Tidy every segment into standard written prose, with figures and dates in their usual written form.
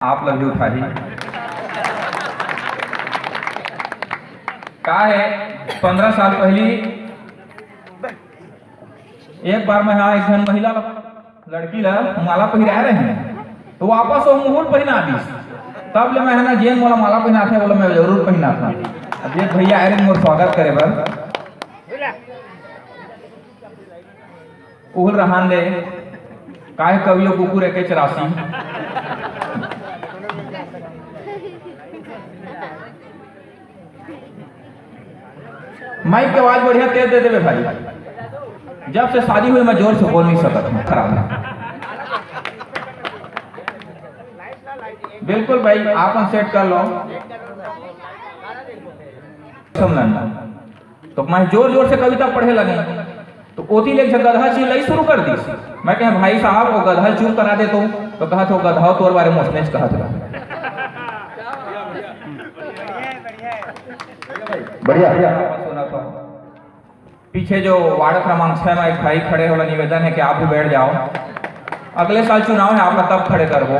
आप लोग भी उठा दी का है 15 साल पहली एक बार मैं यहाँ एक जन महिला लड़की ला माला पहिरा रहे हैं तो वापस वो मुहूर्त पहना दी तब ले मैं है ना जेन मोला माला पहना थे बोला मैं जरूर पहना था। अब एक भैया आए रहे मोर स्वागत करे बर उहल रहान ले काहे कवियो कुकुर एके 84 माइक की आवाज बढ़िया तेज दे देवे भाई। जब से शादी हुई मैं जोर से बोल नहीं सकता हूँ, खराब है। बिल्कुल भाई आप सेट कर लो तो मैं जोर जोर से कविता पढ़े लगे तो ओती ले गधा चीज लाई शुरू कर दी। मैं कह भाई साहब वो गधा चूप करा दे तो कहा तो गधा तोर बारे मोसने कहा था बढ़िया सुना था। पीछे जो वार्ड क्रमांक 6 में एक भाई खड़े वाला निवेदन है कि आप भी बैठ जाओ, अगले साल चुनाव है आपका तब खड़े करबो।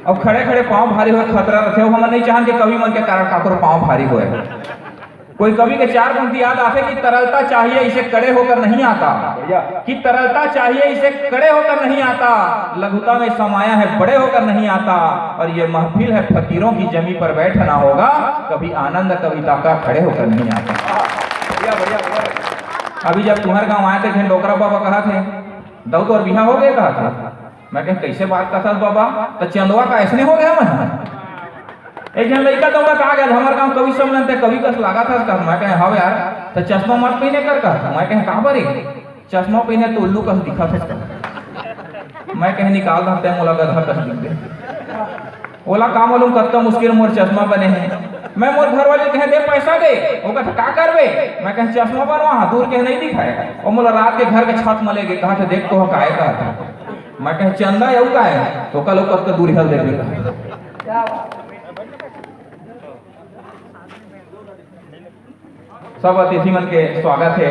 अब खड़े खड़े पांव भारी हो खतरा रखे हो, हम नहीं चाहन कि कवि मन के कारण काकुर पांव भारी होए। कोई कवि के 4 पंक्ति याद आते कि तरलता चाहिए इसे कड़े होकर नहीं आता, कि तरलता चाहिए इसे कड़े होकर नहीं आता, लघुता में समाया है बड़े होकर नहीं आता, और ये महफिल है फकीरों की जमी पर बैठना होगा, कभी आनंद कविता का खड़े होकर नहीं आता। अभी जब तुम्हारे गांव आए थे डोकरा बाबा कहा थे दो तो और बिहा हो गए कहा था। मैं कह कैसे बात करता बाबा तो चंदवा का ऐसने हो गया। मैं एक जन लड़का तो कहा गया हमारे गांव कवि सम्मेलन थे कवि कस लगा था। मैं कहे हाँ यार तो चश्मा मत पहने कर कहा। मैं कहे कहाँ पर चश्मा पहने तो उल्लू कस दिखा था। मैं कहे निकाल रहा मोला गधा कस दिख दे ओला काम मालूम कत्ता मुश्किल मोर चश्मा बने हैं। मैं मोर घर वाले कहे दे पैसा दे वो कहते का करबे। मैं कहे चश्मा बनवा दूर के नहीं दिखाएगा और मोला रात के घर के छत मलेगे कहा थे देख तो काहे कहा था। मैं कहे चंदा यू का है तो कल कत दूर हल देगा। सब अतिथि मन के स्वागत है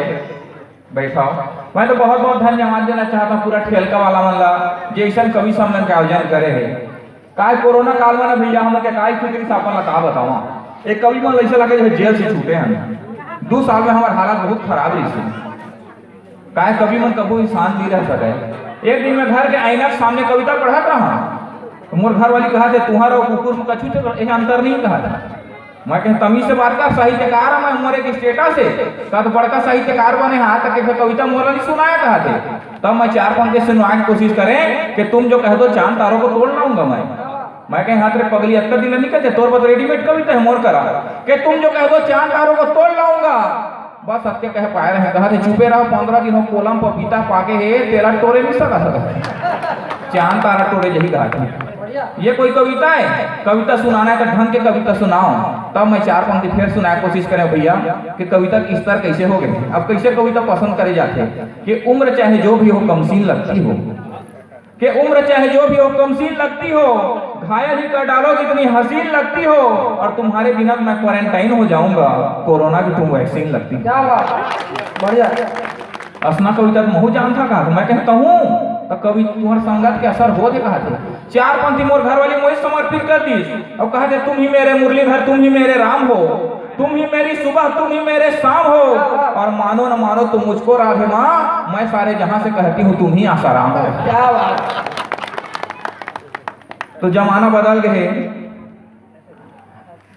बैठाओ। मैं तो बहुत बहुत धन्यवाद देना चाहता हूँ पूरा ठेलका वाला मन ला जैसन कवि सम्मेलन का आयोजन करे है। काय कोरोना काल में भैया हम के काय फिक्री से अपन का बतावा एक कवि मन ऐसा लगे जो जेल से छूटे हैं 2 साल में हमारे हालात बहुत खराब रही थी। काय कवि मन कबू शांत नहीं रह सके। एक दिन मैं घर के आईना के सामने कविता पढ़ा रहा तो मोर घर वाली कहा थे तुम्हारा कुकुर में कछु तो अंतर नहीं कहा था। मैं कह तमीज से बात कर साहित्यकार मैं मोरे के स्टेटस है तो बड़का साहित्यकार बने हाथ तक कविता मोरा नहीं सुनाया कहा थे। तब मैं 4 पंक्ति सुनवाने की कोशिश करें कि तुम जो कह दो चांद तारों को तोड़ लाऊंगा। मैं कहे हाथ रे पगली 71 दिन नहीं कहते तोर बस रेडीमेड कविता है मोर करा कि तुम जो कह दो चांद तारों को तोड़ लाऊंगा। बस सत्य कह पाए रहे कहा थे चुपे रहो 15 दिन हो कोलम पपीता पाके है तेरा तोड़े नहीं सका चांद तारा तोड़े यही कहा था। ये कोई कविता है? कविता सुनाना है तो ढंग के कविता सुनाओ। तब मैं 4 पंक्ति फिर सुनाए कोशिश करें भैया कि कविता की स्तर कैसे हो गए। अब कैसे कविता पसंद करे जाते कि उम्र चाहे जो भी हो कमसीन लगती हो, कि उम्र चाहे जो भी हो कमसीन लगती हो, घायल ही कर डालोगे इतनी हसीन लगती हो, और तुम्हारे बिना मैं क्वारंटाइन हो जाऊंगा कोरोना की तुम वैक्सीन लगती। क्या बात बढ़िया। असना कविता महू जानता कहा मैं कहता हूँ तो कवि तुम्हारे संगत के असर हो दे कहा थे। 4 पंक्ति मोर घर वाली मुझे समर्पित कर दी और कहा थे तुम ही मेरे मुरलीधर तुम ही मेरे राम हो, तुम ही मेरी सुबह तुम ही मेरे शाम हो, और मानो न मानो तुम मुझको राधे माँ मैं सारे जहां से कहती हूँ तुम ही आसाराम हो। क्या बात। तो जमाना बदल गए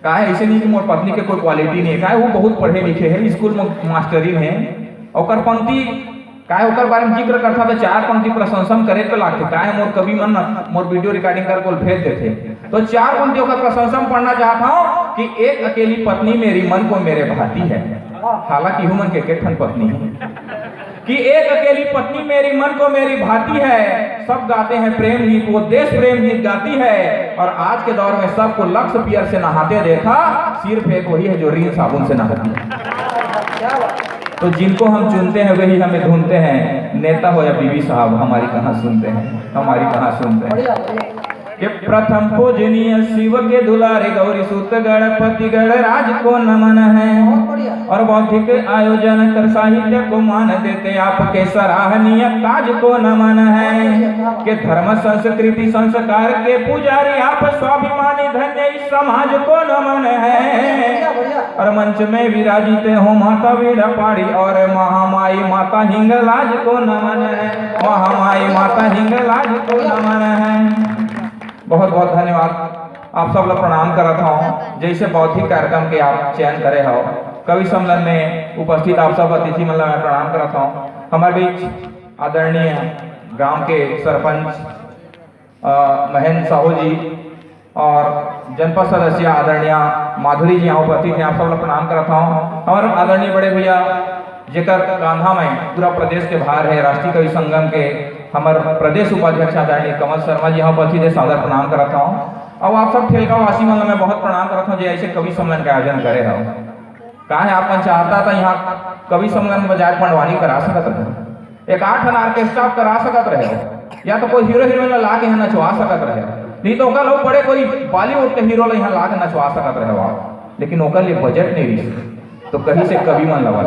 का है ऐसे नहीं कि मोर पत्नी के कोई क्वालिटी नहीं है। वो बहुत पढ़े लिखे है स्कूल में मास्टरी है और पंक्ति काय ओकर बारे में जिक्र करता तो 4 पंक्ति प्रशंसन करे तो लागते काय मोर कवि मन मोर वीडियो रिकॉर्डिंग कर को भेज देते तो 4 पंक्तियों का प्रशंसन पढ़ना चाहता हूँ कि एक अकेली पत्नी मेरी मन को मेरे भाती है। हालांकि ह्यूमन के केठन पत्नी है कि एक अकेली पत्नी मेरी मन को मेरी भाती है। सब गाते हैं प्रेम गीत वो देश प्रेम गीत गाती है, और आज के दौर में सबको लक्स पियर से नहाते देखा सिर्फ एक वही है जो रीन साबुन से नहाती है। तो जिनको हम चुनते हैं वही हमें ढूंढते हैं, नेता हो या बीवी साहब हमारी कहाँ सुनते हैं, हमारी कहाँ सुनते हैं। कि प्रथम पूजनीय शिव के दुलारे गौरी सुत गणपति गणराज को नमन है। और बौद्धिक आयोजन कर साहित्य को मान देते आपके सराहनीय काज को नमन है। कि धर्म संस्कृति संस्कार के पुजारी आप स्वाभिमानी धन्य इस समाज को नमन है। और मंच में विराजित हो माता वीणा पाड़ी और महामाई माता हिंगलाज को नमन है। महामाई माता हिंगलाज को नमन है। बहुत बहुत धन्यवाद। आप सब लोग प्रणाम करत हूँ। जैसे बौद्धिक कार्यक्रम के आप चयन करे हो, कवि सम्मेलन में उपस्थित आप सब अतिथि मतलब मैं प्रणाम करता हूँ। हमारे बीच आदरणीय ग्राम के सरपंच महेंद्र साहू जी और जनपद सदस्य आदरणीय माधुरी जी यहाँ उपस्थित हैं। आप सब लोग प्रणाम करता हूँ। हमारे आदरणीय बड़े भैया जेकर कांधा में पूरा प्रदेश के भार है, राष्ट्रीय कवि संगम के हमारे प्रदेश उपाध्यक्ष आदरणीय कमल शर्मा जी यहाँ उपस्थित है, सादर प्रणाम करता हूँ। और आप सब ठेलका वासी मतलब मैं बहुत प्रणाम करता हूँ जो ऐसे कवि सम्मेलन का आयोजन करे हो। कहा है आपन चाहता था यहाँ कवि सम्मेलन बजाय पंडवानी करा सकत रहे, एक 8 ऑर्केस्ट्रा करा सकत रहे हो, या तो कोई हीरो हीरोइन ला के यहाँ नचवा सकत रहे, नहीं तो ओकर लोग बड़े कोई बॉलीवुड के हीरो यहाँ ला के नचवा सकत रहे हो आप। लेकिन ओकर लिए बजट नहीं रही तो कहीं से कवि मन लगा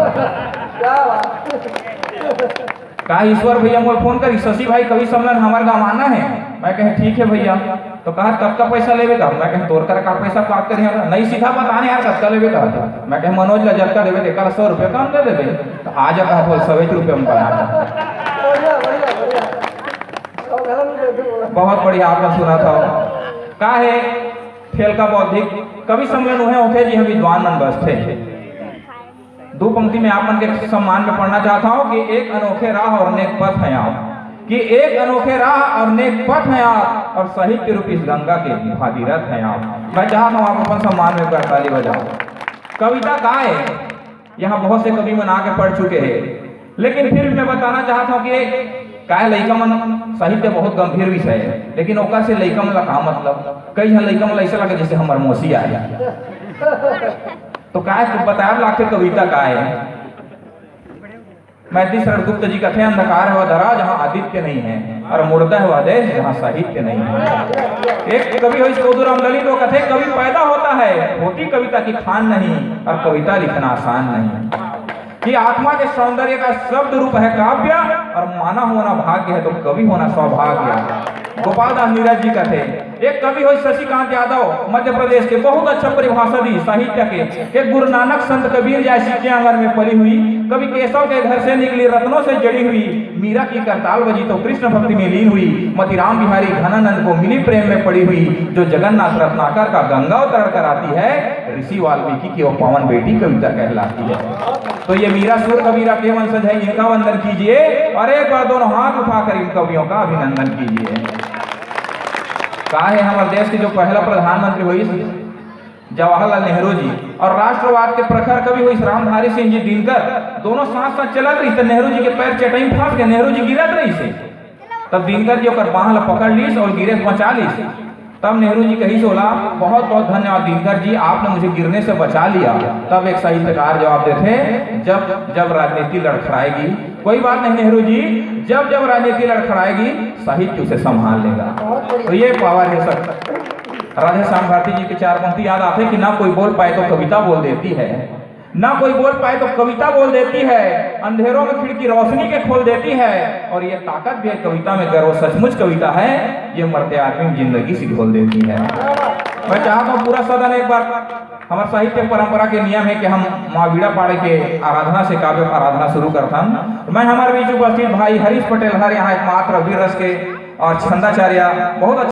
कहा ईश्वर भैया मोर फोन करी, शशि भाई कवि सम्मेलन हमारे गाँव आना है। मैं कहे ठीक है भैया। तो कहा कब का पैसा लेवे का? मैं कहे तोर कर का पैसा बात करिए, नहीं सीधा बताने यार कब का लेवे का। मैं कहे मनोज ला जब का लेवे एक 100 रुपये कम दे देवे। तो आज कहा बोल 100 रुपये में बना। बहुत बढ़िया आपने सुना था। का है खेल का बौद्धिक कवि सम्मेलन हुए होते जी हम विद्वान मन बस थे। 2 पंक्ति में आप मन के सम्मान में पढ़ना चाहता हूँ कि एक अनोखे राह और नेक पथ है आप, कि एक अनोखे राह और नेक पथ है आप, और साहित्य रूप इस गंगा के भागीरथ हैं आप। मैं चाहता हूँ आप अपन सम्मान में करताली बजाओ। कविता का है यहाँ बहुत से कवि मन आके पढ़ चुके हैं, लेकिन फिर मैं बताना चाहता हूँ कि काय लइका मन साहित्य बहुत गंभीर विषय है, लेकिन ओका से लइका मन का मतलब कई लइका मन ऐसा लगे जैसे हमार मौसी आया। तो काय बताया लाखे कविता का है। मैथिली शरण गुप्त जी कथे अंधकार है वह धरा जहाँ आदित्य नहीं है, और मुर्दा है वह देश जहाँ साहित्य नहीं है। एक कवि हो चौधराम ललित वो कथे कवि पैदा होता है, होती कविता की खान नहीं, और कविता लिखना आसान नहीं। कि आत्मा के सौंदर्य का शब्द रूप है काव्य, और माना होना भाग्य है तो कवि होना सौभाग्य। गोपाल दास नीरज जी का थे। एक कवि हो शशिकांत यादव मध्य प्रदेश के, बहुत अच्छा परिभाषा दी साहित्य के। एक गुरु नानक संत कबीर जैसी के आंगन में पली हुई, कवि केशव के घर से निकली रत्नों से जड़ी हुई, मीरा की करताल बजी तो कृष्ण भक्ति में लीन हुई, मतिराम बिहारी घनानंद को मिली प्रेम में पड़ी हुई, जो जगन्नाथ रत्नाकर का गंगावतरण कराती है, ऋषि वाल्मीकि की वो पावन बेटी कविता कहलाती है। तो ये मीरा सुर कबीरा के वंशज है, इनका वंदन कीजिए और एक बार दोनों हाथ उठाकर इन कवियों का अभिनंदन कीजिए। कहा है हमारे देश के जो पहला प्रधानमंत्री हुई जवाहरलाल नेहरू जी, और राष्ट्रवाद के प्रखर कवि हुई रामधारी सिंह जी दिनकर, दोनों साथ साथ चलत रही तो नेहरू जी के पैर चटाई फंस गए, नेहरू जी गिरत रही से, तब दिनकर जी ओकर बाह पकड़ लीस और गिरे बचा लीस। तब नेहरू जी कही सोला बहुत बहुत धन्यवाद दिनकर जी, आपने मुझे गिरने से बचा लिया। तब एक साहित्यकार जवाब देते, जब जब राजनीति लड़खड़ाएगी, कोई बात नहीं नेहरू जी, जब जब राजनीति लड़खड़ाएगी साहित्य उसे संभाल लेगा। तो ये पावर है सर। राधे श्याम भारती जी के 4 पंक्ति याद आते कि ना कोई बोल पाए तो कविता बोल देती है, ना कोई बोल पाए तो कविता बोल देती है, अंधेरों में खिड़की रोशनी के खोल देती है, और ये ताकत भी है कविता में गर्व, सचमुच कविता है, ये मरते आदमी की जिंदगी से खोल देती है। मैं चाहता हूँ पूरा सदन एक बार, हमारे साहित्य परंपरा के नियम है कि हम माँ वीणा पाड़े के आराधना से काव्य आराधना शुरू करता हूँ। मैं हमारे बीच उपस्थित भाई हरीश पटेल हर यहाँ एकमात्र वीर रस के और छंदाचार्य बहुत